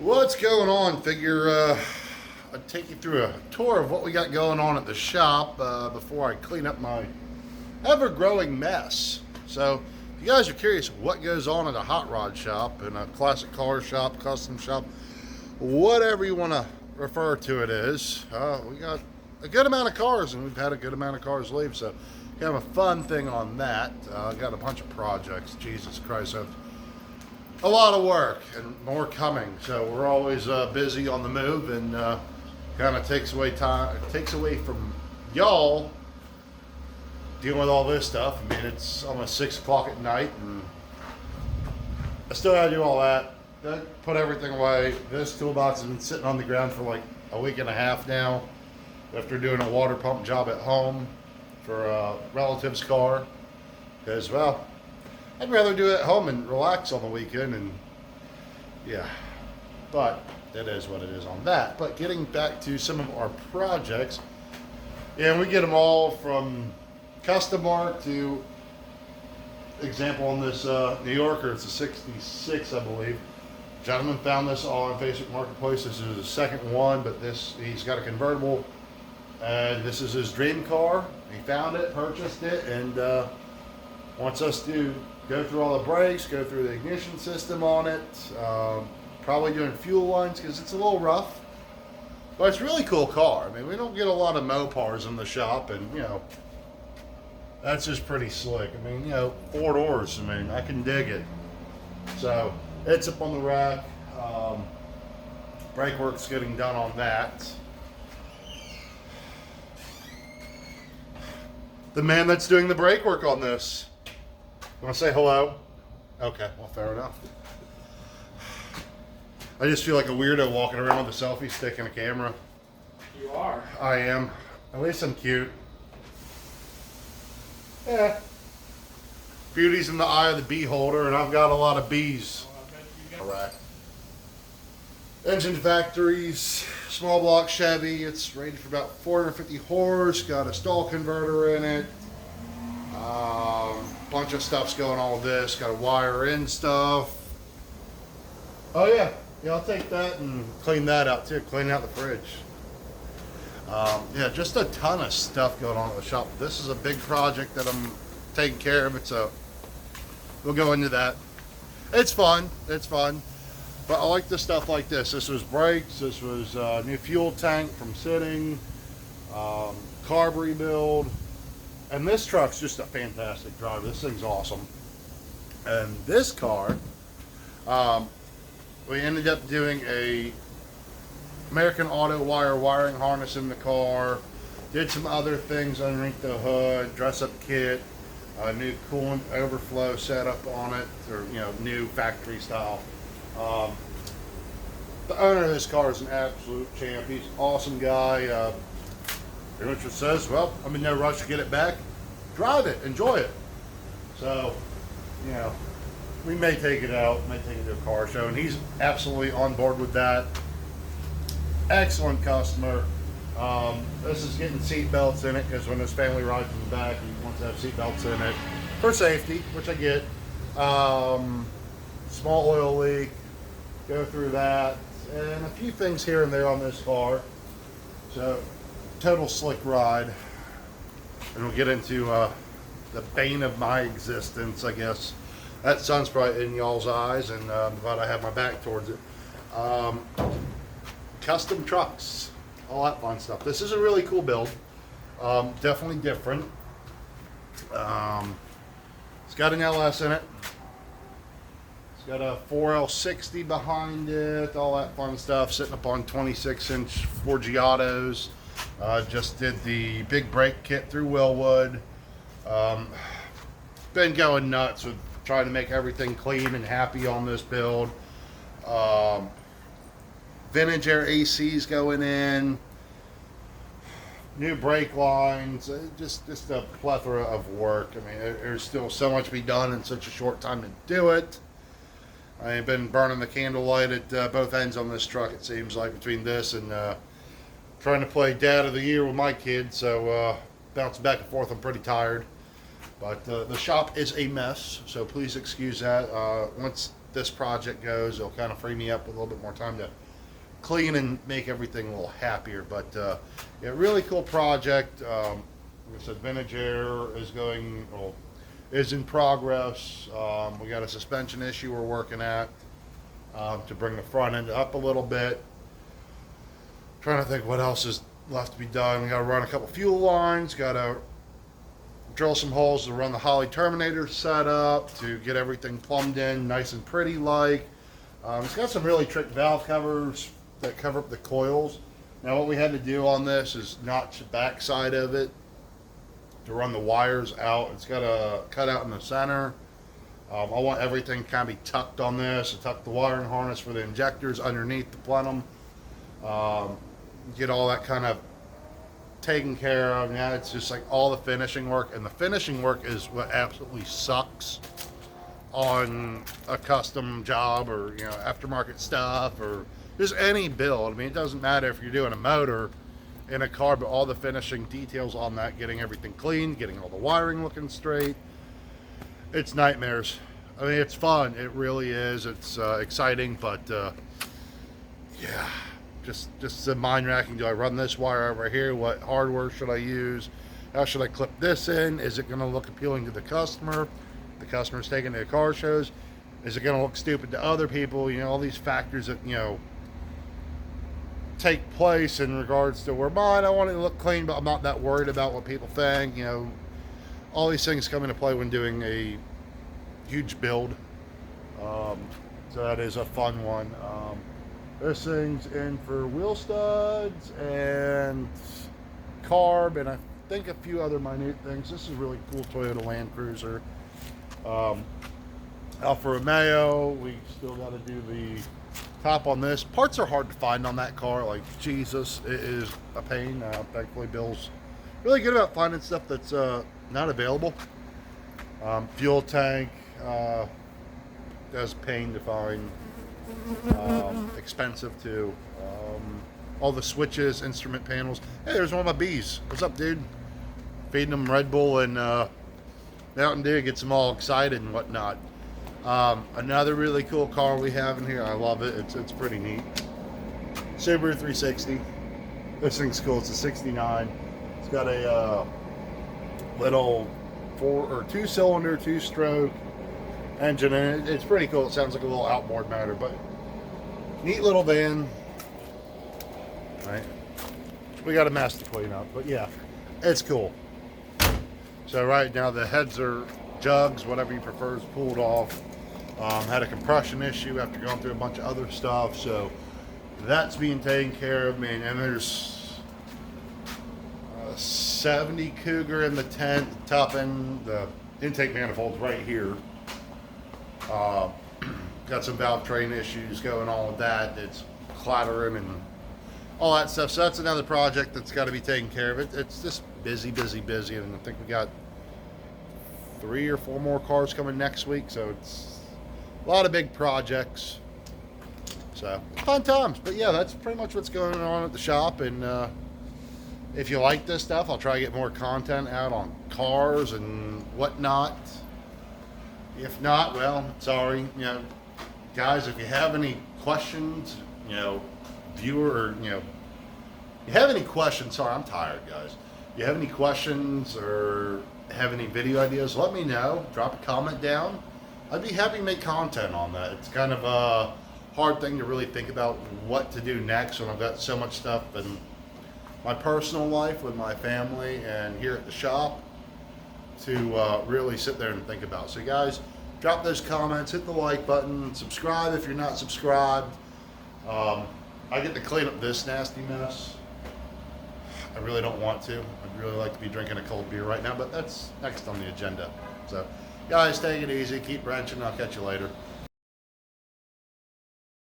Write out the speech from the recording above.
What's going on? Figure I'd take you through a tour of what we got going on at the shop before I clean up my ever-growing mess. So, if you guys are curious what goes on at a hot rod shop, in a classic car shop, custom shop, whatever you want to refer to it as, we got a good amount of cars, and we've had a good amount of cars leave. So, kind of a fun thing on that. Got a bunch of projects. Jesus Christ, a lot of work and more coming, so we're always busy on the move, and kind of takes away time. It takes away from y'all dealing with all this stuff. I mean, it's almost 6 o'clock at night, and I still gotta do all that. Then put everything away. This toolbox has been sitting on the ground for like a week and a half now, after doing a water pump job at home for a relative's car, because well, I'd rather do it at home and relax on the weekend, and yeah, but it is what it is on that. But getting back to some of our projects, yeah, we get them all from custom art to, example on this New Yorker, it's a 66, I believe. Gentleman found this on Facebook Marketplace. This is his second one, but he's got a convertible, and this is his dream car. He found it, purchased it, and wants us to go through all the brakes, go through the ignition system on it, probably doing fuel lines because it's a little rough. But it's a really cool car. I mean, we don't get a lot of Mopars in the shop, and you know, that's just pretty slick. I mean, you know, 4 doors. I mean, I can dig it. So it's up on the rack. Brake work's getting done on that. The man that's doing the brake work on this. You want to say hello? Okay, well, fair enough. I just feel like a weirdo walking around with a selfie stick and a camera. You are. I am. At least I'm cute. Yeah. Beauty's in the eye of the beholder, and I've got a lot of bees. Well, I bet you got Alright. Engine factories, small block Chevy. It's rated for about 450 horse. Got a stall converter in it. Bunch of stuff's going on with this. Got to wire in stuff. Oh yeah, I'll take that and clean that out too. Clean out the fridge. Yeah, just a ton of stuff going on at the shop. This is a big project that I'm taking care of. So we'll go into that. It's fun. It's fun. But I like the stuff like this. This was brakes. This was new fuel tank from sitting. Carb rebuild. And this truck's just a fantastic drive. This thing's awesome. And this car, we ended up doing a American Auto Wire wiring harness in the car. Did some other things underneath the hood, dress up kit, a new coolant overflow setup on it, or you know, new factory style. The owner of this car is an absolute champ. He's an awesome guy. Pretty much just says, well, I'm in no rush to get it back. Drive it, enjoy it. So, you know, we may take it out, may take it to a car show, and he's absolutely on board with that. Excellent customer. This is getting seat belts in it because when his family rides in the back, he wants to have seat belts in it for safety, which I get. Small oil leak, go through that, and a few things here and there on this car. So, total slick ride. And we'll get into the bane of my existence, I guess. That sun's probably in y'all's eyes, and I'm glad I have my back towards it. Custom trucks, all that fun stuff. This is a really cool build. Definitely different. It's got an LS in it. It's got a 4L60 behind it, all that fun stuff. Sitting up on 26-inch Forgiatos. Just did the big brake kit through Willwood. Been going nuts with trying to make everything clean and happy on this build. Vintage air ACs going in. New brake lines. Just a plethora of work. I mean, there's still so much to be done in such a short time to do it. I've been burning the candlelight at both ends on this truck, it seems like, between this and trying to play Dad of the Year with my kids, so bouncing back and forth, I'm pretty tired. But the shop is a mess, so please excuse that. Once this project goes, it'll kind of free me up with a little bit more time to clean and make everything a little happier. But yeah, really cool project. Like I said, vintage air is in progress. We got a suspension issue we're working at to bring the front end up a little bit. Trying to think what else is left to be done. We got to run a couple fuel lines. Got to drill some holes to run the Holly Terminator setup to get everything plumbed in nice and pretty like. It's got some really trick valve covers that cover up the coils. Now what we had to do on this is notch the back side of it to run the wires out. It's got a cutout in the center. I want everything kind of be tucked on this. I tuck the wiring harness for the injectors underneath the plenum. Get all that kind of taken care of. Now it's just like all the finishing work, and the finishing work is what absolutely sucks on a custom job or aftermarket stuff or just any build. I mean, it doesn't matter if you're doing a motor in a car, but all the finishing details on that, getting everything clean, getting all the wiring looking straight, it's nightmares. I mean, it's fun, it really is. It's exciting, but yeah, just the mind racking. Do I run this wire over here? What hardware should I use? How should I clip this in? Is it going to look appealing to the customer? The customer's taking it to car shows. Is it going to look stupid to other people? All these factors that take place in regards to where mine, I want it to look clean, but I'm not that worried about what people think. All these things come into play when doing a huge build. So that is a fun one. This thing's in for wheel studs and carb, and I think a few other minute things. This is a really cool Toyota Land Cruiser. Alfa Romeo, we still got to do the top on this. Parts are hard to find on that car, like Jesus, it is a pain. Thankfully Bill's really good about finding stuff that's not available. Fuel tank, that's a pain to find. Expensive too. All the switches, instrument panels. Hey, there's one of my bees. What's up, dude? Feeding them Red Bull and Mountain Dew, gets them all excited and whatnot. Another really cool car we have in here. I love it. It's pretty neat. Subaru 360. This thing's cool. It's a 69. It's got a little 2-cylinder, 2-stroke engine in it. It's pretty cool. It sounds like a little outboard motor, but neat little van. Right. We got a mess to clean up, but yeah, it's cool. So right now the heads are jugs, whatever you prefer, is pulled off. Had a compression issue after going through a bunch of other stuff, so that's being taken care of. Man, and there's a 70 Cougar in the tent, top end, the intake manifold's right here. Got some valve train issues going on with that. It's clattering and all that stuff. So that's another project that's got to be taken care of. It's just busy, and I think we got 3 or 4 more cars coming next week. So it's a lot of big projects. So fun times. But yeah, that's pretty much what's going on at the shop. And if you like this stuff, I'll try to get more content out on cars and whatnot. If not, well, sorry. Guys, if you have any questions, viewer, or you have any questions, sorry, I'm tired, guys. You have any questions or have any video ideas, let me know. Drop a comment down. I'd be happy to make content on that. It's kind of a hard thing to really think about what to do next when I've got so much stuff in my personal life with my family and here at the shop to really sit there and think about. So guys, drop those comments, hit the like button, subscribe if you're not subscribed. I get to clean up this nasty mess. I really don't want to. I'd really like to be drinking a cold beer right now, but that's next on the agenda. So guys, take it easy, keep wrenching, I'll catch you later.